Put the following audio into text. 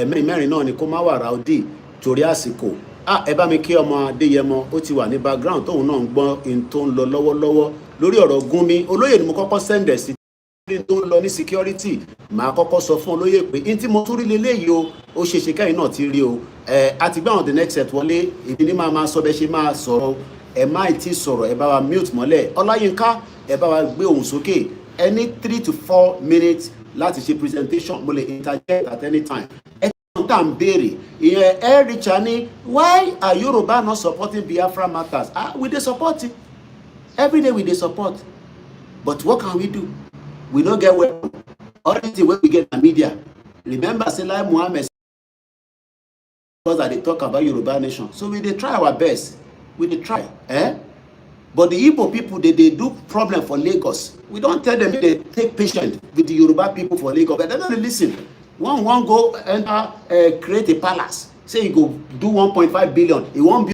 mẹ́rin náà ni kó má wà ráúdì torí àsìkò. Ẹ bá mi kí ọmọ Adéyẹmọ, ó ti wà ní background tóun náà ń gbọ́ in tó ń lọ lọ́wọ́lọ́wọ́ lórí ọ̀rọ̀ Gúnmi. Olóyè ni mo kọ́kọ́ sẹ́ndẹ̀ sí tó ń lọ ní security. Màá kọ́kọ́ sọ fún olóyè pé in tí mo tún rí leléyìí o, ó ṣe ṣe kẹ́yìn náà ti rí o. Àti gbé àwọn the next set wọlé, èmi ní máa sọ bẹ́ ṣe máa sọ̀rọ̀. Ẹ má ti sọ̀rọ̀, ẹ bá wa mute mọ́lẹ̀. Ọláyínká, ẹ bá wa gbé ohùn sókè. Ẹ ní 3 to 4 minutes láti ṣe presentation. Mo lè interject at any time. Tá ń béèrè ìyẹn Richard ní why are Yoruba not supporting Biafra matters? We dey support it every day, we dey support, but what can we do? We no get weapon. All the thing wey we get na media. Remember say like Muhammad because that they talk about Yoruba nation, so we dey try our best, we dey try. But the Igbo people they do problem for Lagos. We don't tell them they take patient with the Yoruba people for Lagos, but they don't listen. One go enter create a palace, say he go do 1.5 billion, he won't be